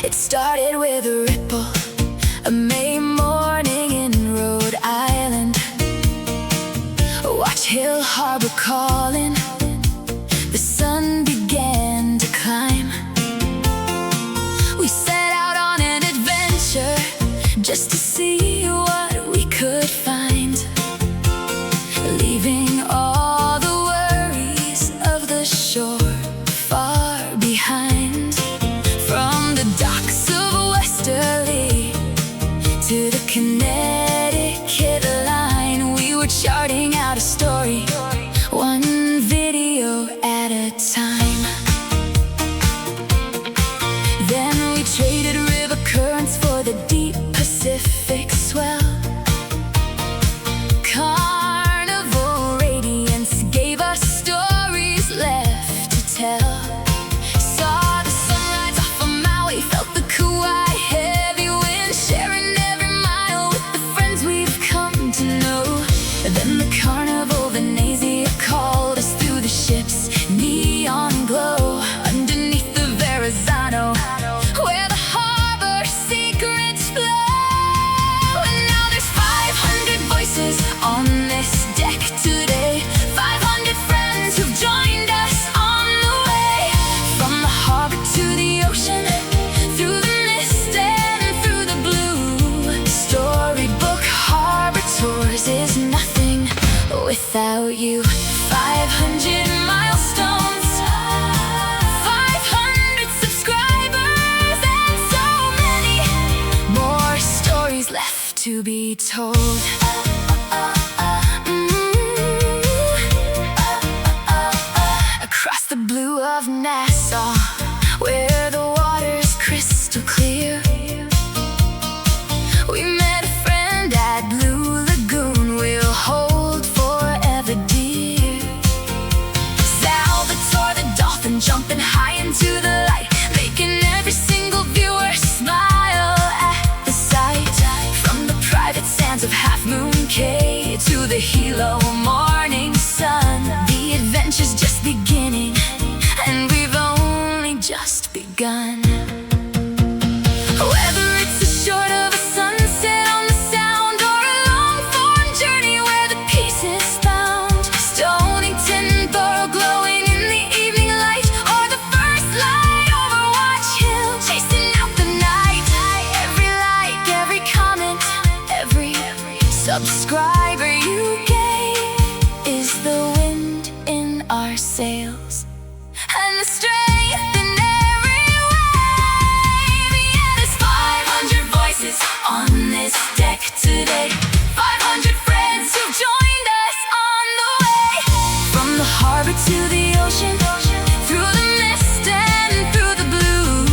It started with a ripple, a May morning in Rhode Island. Watch Hill Harbor calling, the sun began to climb. We set out on an adventure just to see what we could find, leaving all the worries of the shore far behind. From the docks of Westerly to the Connecticut line, we were charting out a story, one video at a time. Then we traded river currents for the deep Pacific swell. Carnival Radiance gave us stories left to tell. Saw the sunrise off of Maui, felt the Kauai heavy wind, sharing every mile with the friends we've come to know. Then the Carnival Venezia called us through the ship's neon glow, underneath the Verrazano, where the harbor secrets flow. And now there's 500 voices on this deck today, 500 friends who've joined us on the way. From the harbor to the ocean, through the mist and through the blue, Storybook Harbor Tours is nothing without you. 500 milestones, 500 subscribers, and so many more stories left to be told. Across the blue of Nassau, where the water's crystal clear, we met a friend at Blue Lagoon we'll hold forever dear. Salvatore the dolphin jumping high into the light, making every single viewer smile at the sight. From the private sands of Half Moon Cay to the Hilo morning sun, the adventure's just beginning, and we've only just begun. Whether it's the short of a sunset on the Sound, or a long-form journey where the peace is found, Stonington Borough glowing in the evening light, or the first light over Watch Hill chasing out the night. Every like, every comment, every subscriber you gave is the wind in our sails and the strength in every wave. Yeah, there's 500 voices on this deck today, 500 friends who've joined us on the way. From the harbor to the ocean, through the mist and through the blue,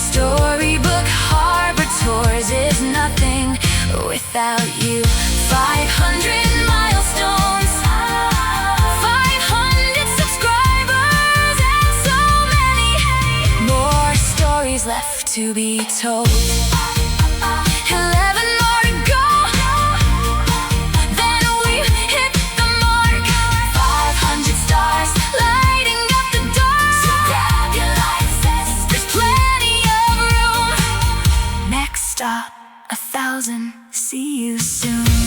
Storybook Harbor Tours is nothing without you. 500 milestones, 500 subscribers, and so many more stories left to be told. 11 more to go, then we've hit the mark. 500 stars lighting up the dark, so grab your life vest, there's plenty of room. Next stop, 1,000, see you soon.